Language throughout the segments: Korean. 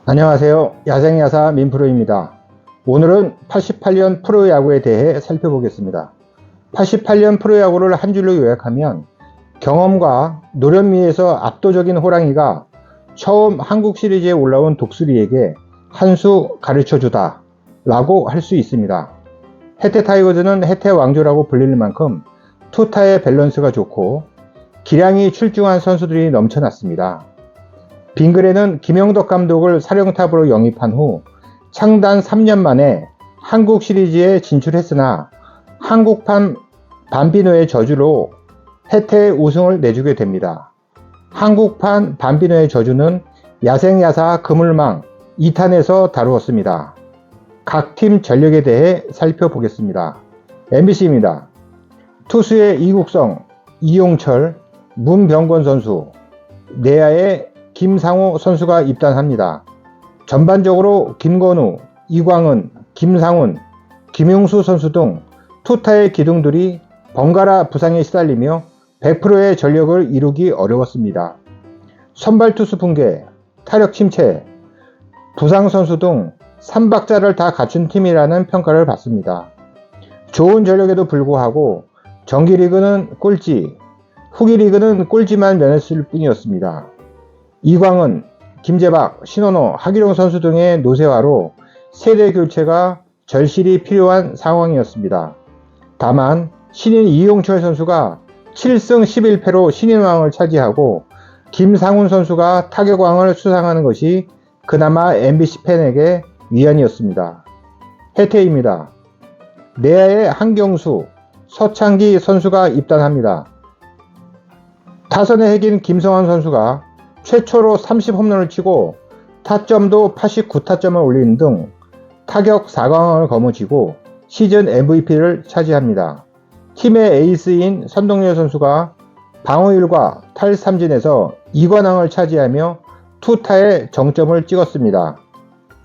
안녕하세요. 야생야사 민프로입니다. 오늘은 88년 프로야구에 대해 살펴보겠습니다. 88년 프로야구를 한 줄로 요약하면 경험과 노련미에서 압도적인 호랑이가 처음 한국 시리즈에 올라온 독수리에게 한 수 가르쳐주다 라고 할 수 있습니다. 해태 타이거즈는 해태 왕조라고 불릴 만큼 투타의 밸런스가 좋고 기량이 출중한 선수들이 넘쳐났습니다. 빙그레는 김영덕 감독을 사령탑으로 영입한 후 창단 3년 만에 한국 시리즈에 진출했으나 한국판 밤비노의 저주로 해태 우승을 내주게 됩니다. 한국판 밤비노의 저주는 야생야사 그물망 2탄에서 다루었습니다. 각 팀 전력에 대해 살펴보겠습니다. MBC입니다. 투수의 이국성, 이용철, 문병권 선수, 내야의 김상우 선수가 입단합니다. 전반적으로 김건우, 이광은, 김상훈, 김용수 선수 등 투타의 기둥들이 번갈아 부상에 시달리며 100%의 전력을 이루기 어려웠습니다. 선발 투수 붕괴, 타력 침체, 부상 선수 등 3박자를 다 갖춘 팀이라는 평가를 받습니다. 좋은 전력에도 불구하고 정기리그는 꼴찌, 후기리그는 꼴찌만 면했을 뿐이었습니다. 이광은, 김재박, 신원호, 하기룡 선수 등의 노쇠화로 세대 교체가 절실히 필요한 상황이었습니다. 다만 신인 이용철 선수가 7승 11패로 신인왕을 차지하고 김상훈 선수가 타격왕을 수상하는 것이 그나마 MBC 팬에게 위안이었습니다. 해태입니다. 내야의 한경수, 서창기 선수가 입단합니다. 타선의 핵인 김성환 선수가 최초로 30홈런을 치고 타점도 89타점을 올리는 등 타격 4강왕을 거머쥐고 시즌 MVP를 차지합니다. 팀의 에이스인 선동열 선수가 방어율과 탈삼진에서 2관왕을 차지하며 투타의 정점을 찍었습니다.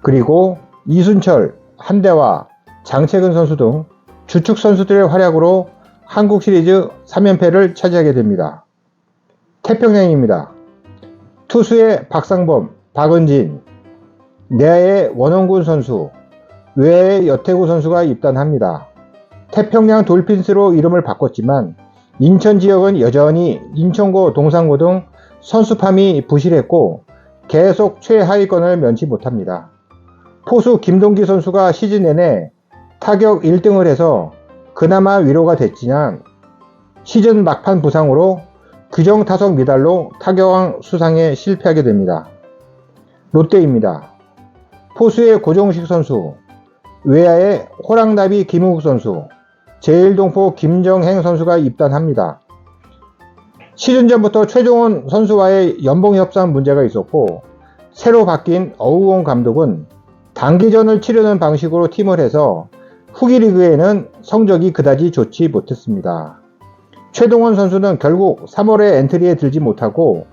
그리고 이순철, 한대화, 장채근 선수 등 주축 선수들의 활약으로 한국 시리즈 3연패를 차지하게 됩니다. 태평양입니다. 투수의 박상범, 박은진, 내야의 원원군 선수, 외야의 여태구 선수가 입단합니다. 태평양 돌핀스로 이름을 바꿨지만 인천 지역은 여전히 인천고, 동산고 등 선수팜이 부실했고 계속 최하위권을 면치 못합니다. 포수 김동기 선수가 시즌 내내 타격 1등을 해서 그나마 위로가 됐지만 시즌 막판 부상으로 규정 타석 미달로 타격왕 수상에 실패하게 됩니다. 롯데입니다. 포수의 고종식 선수, 외야의 호랑나비 김우국 선수, 제일동포 김정행 선수가 입단합니다. 시즌 전부터 최종원 선수와의 연봉 협상 문제가 있었고 새로 바뀐 어우원 감독은 단기전을 치르는 방식으로 팀을 해서 후기 리그에는 성적이 그다지 좋지 못했습니다. 최동원 선수는 결국 3월에 엔트리에 들지 못하고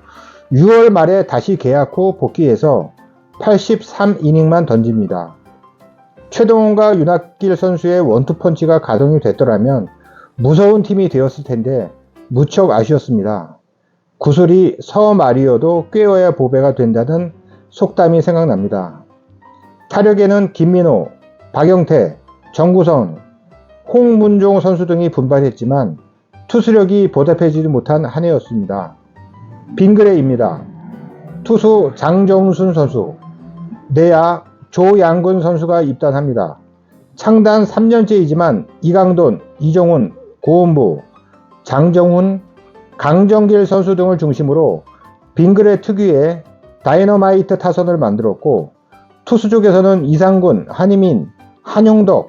6월 말에 다시 계약 후 복귀해서 83이닝만 던집니다. 최동원과 윤학길 선수의 원투펀치가 가동이 됐더라면 무서운 팀이 되었을 텐데 무척 아쉬웠습니다. 구슬이 서마리어도 꿰어야 보배가 된다는 속담이 생각납니다. 타력에는 김민호, 박영태, 정구성, 홍문종 선수 등이 분발했지만 투수력이 보답해지지 못한 한 해였습니다. 빙그레입니다. 투수 장정순 선수, 내야 조양근 선수가 입단합니다. 창단 3년째이지만 이강돈, 이정훈, 고은부, 장정훈, 강정길 선수 등을 중심으로 빙그레 특유의 다이너마이트 타선을 만들었고 투수 쪽에서는 이상군, 한희민, 한용덕,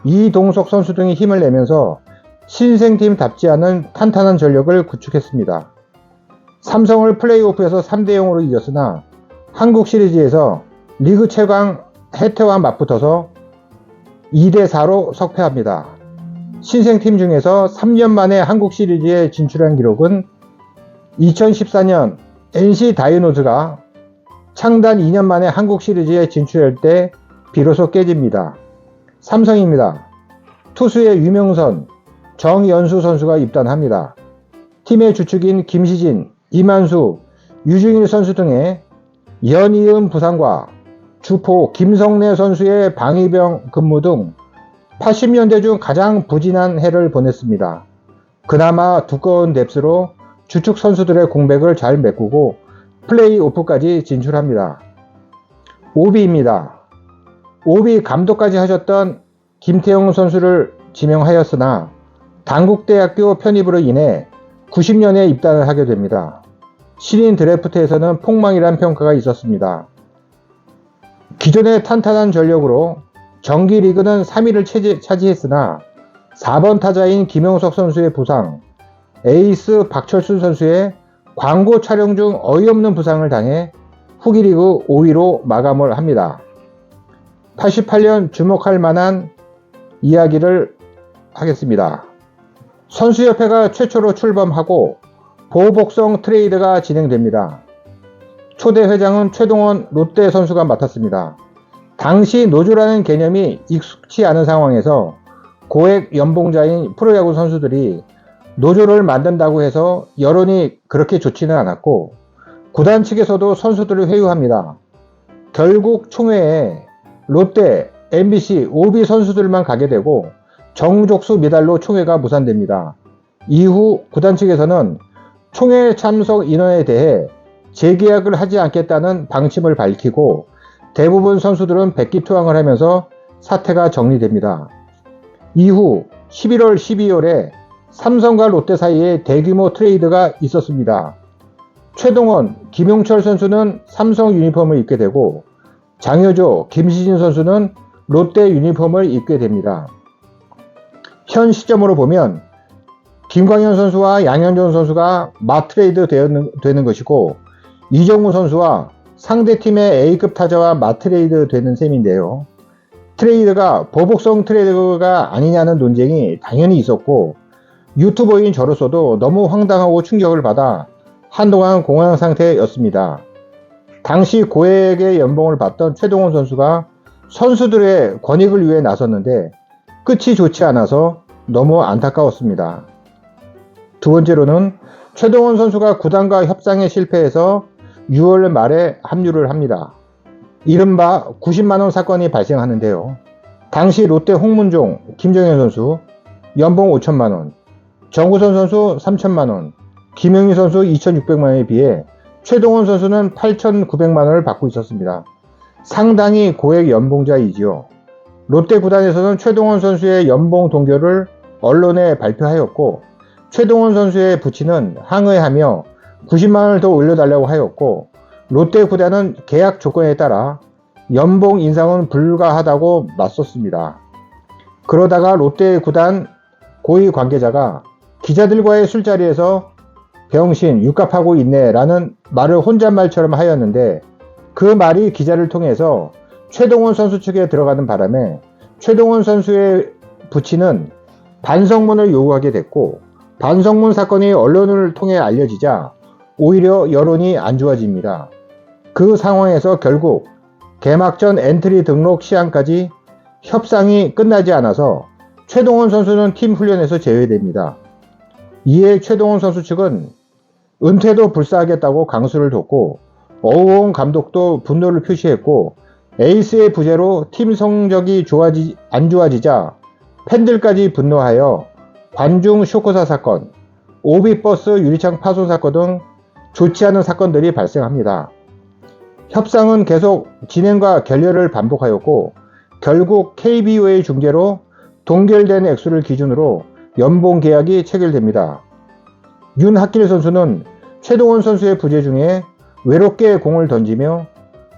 이동석 선수 등이 힘을 내면서 신생팀답지 않은 탄탄한 전력을 구축했습니다. 삼성을 플레이오프에서 3대0으로 이겼으나 한국 시리즈에서 리그 최강 해태와 맞붙어서 2대4로 석패합니다. 신생팀 중에서 3년 만에 한국 시리즈에 진출한 기록은 2014년 NC 다이노즈가 창단 2년 만에 한국 시리즈에 진출할 때 비로소 깨집니다. 삼성입니다. 투수의 유명선, 정연수 선수가 입단합니다. 팀의 주축인 김시진, 이만수, 유중일 선수 등의 연이은 부상과 주포 김성래 선수의 방위병 근무 등 80년대 중 가장 부진한 해를 보냈습니다. 그나마 두꺼운 뎁스로 주축 선수들의 공백을 잘 메꾸고 플레이오프까지 진출합니다. 오비입니다. 오비 감독까지 하셨던 김태형 선수를 지명하였으나 단국대학교 편입으로 인해 90년에 입단을 하게 됩니다. 신인 드래프트에서는 폭망이란 평가가 있었습니다. 기존의 탄탄한 전력으로 정기리그는 3위를 차지했으나 4번 타자인 김영석 선수의 부상, 에이스 박철순 선수의 광고 촬영 중 어이없는 부상을 당해 후기리그 5위로 마감을 합니다. 88년 주목할 만한 이야기를 하겠습니다. 선수협회가 최초로 출범하고 보복성 트레이드가 진행됩니다. 초대 회장은 최동원 롯데 선수가 맡았습니다. 당시 노조라는 개념이 익숙치 않은 상황에서 고액 연봉자인 프로야구 선수들이 노조를 만든다고 해서 여론이 그렇게 좋지는 않았고 구단 측에서도 선수들을 회유합니다. 결국 총회에 롯데, MBC, OB 선수들만 가게 되고 정족수 미달로 총회가 무산됩니다. 이후 구단 측에서는 총회 참석 인원에 대해 재계약을 하지 않겠다는 방침을 밝히고 대부분 선수들은 백기투항을 하면서 사태가 정리됩니다. 이후 11월, 12월에 삼성과 롯데 사이에 대규모 트레이드가 있었습니다. 최동원, 김용철 선수는 삼성 유니폼을 입게 되고 장효조, 김시진 선수는 롯데 유니폼을 입게 됩니다. 현 시점으로 보면 김광현 선수와 양현종 선수가 맞트레이드 되는 것이고 이정우 선수와 상대팀의 A급 타자와 맞트레이드 되는 셈인데요. 트레이드가 보복성 트레이드가 아니냐는 논쟁이 당연히 있었고 유튜버인 저로서도 너무 황당하고 충격을 받아 한동안 공황 상태였습니다. 당시 고액의 연봉을 받던 최동원 선수가 선수들의 권익을 위해 나섰는데 끝이 좋지 않아서 너무 안타까웠습니다. 두 번째로는 최동원 선수가 구단과 협상에 실패해서 6월 말에 합류를 합니다. 이른바 90만원 사건이 발생하는데요. 당시 롯데 홍문종, 김정현 선수 연봉 5천만원, 정우선 선수 3천만원, 김영희 선수 2,600만원에 비해 최동원 선수는 8,900만원을 받고 있었습니다. 상당히 고액 연봉자이지요. 롯데 구단에서는 최동원 선수의 연봉 동결을 언론에 발표하였고 최동원 선수의 부친은 항의하며 90만원을 더 올려달라고 하였고 롯데 구단은 계약 조건에 따라 연봉 인상은 불가하다고 맞섰습니다. 그러다가 롯데 구단 고위 관계자가 기자들과의 술자리에서 병신 육갑하고 있네 라는 말을 혼잣말처럼 하였는데 그 말이 기자를 통해서 최동원 선수 측에 들어가는 바람에 최동원 선수의 부친은 반성문을 요구하게 됐고 반성문 사건이 언론을 통해 알려지자 오히려 여론이 안 좋아집니다. 그 상황에서 결국 개막전 엔트리 등록 시한까지 협상이 끝나지 않아서 최동원 선수는 팀 훈련에서 제외됩니다. 이에 최동원 선수 측은 은퇴도 불사하겠다고 강수를 뒀고 어우홍 감독도 분노를 표시했고 에이스의 부재로 팀 성적이 안 좋아지자 팬들까지 분노하여 관중 쇼크사 사건, 오비버스 유리창 파손 사건 등 좋지 않은 사건들이 발생합니다. 협상은 계속 진행과 결렬을 반복하였고 결국 KBO의 중재로 동결된 액수를 기준으로 연봉 계약이 체결됩니다. 윤학길 선수는 최동원 선수의 부재 중에 외롭게 공을 던지며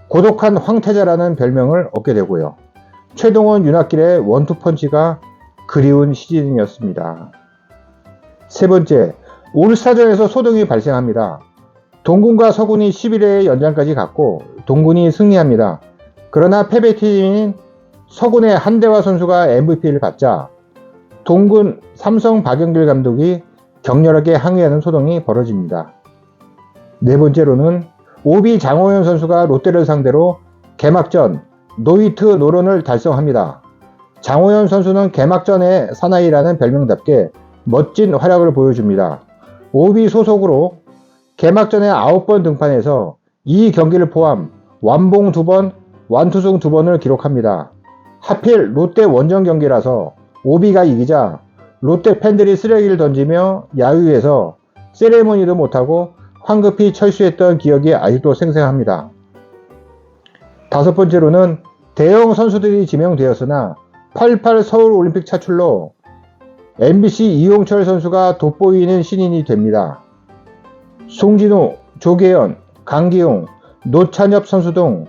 고독한 황태자라는 별명을 얻게 되고요. 최동원, 윤학길의 원투펀치가 그리운 시즌이었습니다. 세 번째, 올스타전에서 소동이 발생합니다. 동군과 서군이 11회 연장까지 갔고 동군이 승리합니다. 그러나 패배팀인 서군의 한대화 선수가 MVP를 받자 동군 삼성 박영길 감독이 격렬하게 항의하는 소동이 벌어집니다. 네 번째로는 오비 장호연 선수가 롯데를 상대로 개막전 노히트 노런을 달성합니다. 장호연 선수는 개막전의 사나이라는 별명답게 멋진 활약을 보여줍니다. 오비 소속으로 개막전에 9번 등판해서 이 경기를 포함 완봉 2번, 완투승 2번을 기록합니다. 하필 롯데 원정 경기라서 오비가 이기자 롯데 팬들이 쓰레기를 던지며 야유회에서 세레모니도 못하고 황급히 철수했던 기억이 아직도 생생합니다. 5번째로는 대형 선수들이 지명되었으나 88 서울올림픽 차출로 MBC 이용철 선수가 돋보이는 신인이 됩니다. 송진우, 조계현, 강기용, 노찬엽 선수 등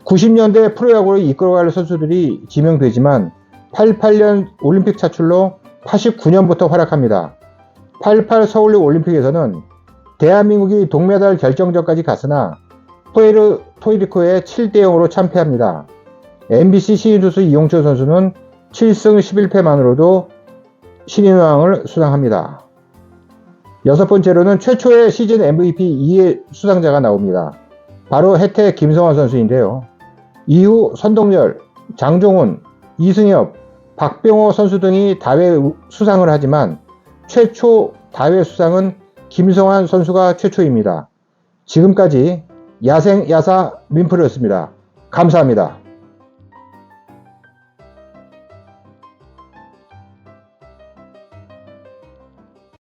90년대 프로야구를 이끌어갈 선수들이 지명되지만 88년 올림픽 차출로 89년부터 활약합니다. 88 서울올림픽에서는 대한민국이 동메달 결정전까지 갔으나 푸에르토리코에 6-0으로 참패합니다. MBC 신인 투수 이용철 선수는 7승 11패만으로도 신인왕을 수상합니다. 6번째로는 최초의 시즌 MVP 2의 수상자가 나옵니다. 바로 혜태 김성환 선수인데요. 이후 선동열, 장종훈, 이승엽, 박병호 선수 등이 다회 수상을 하지만 최초 다회 수상은 김성환 선수가 최초입니다. 지금까지 야생야사 민프로였습니다. 감사합니다.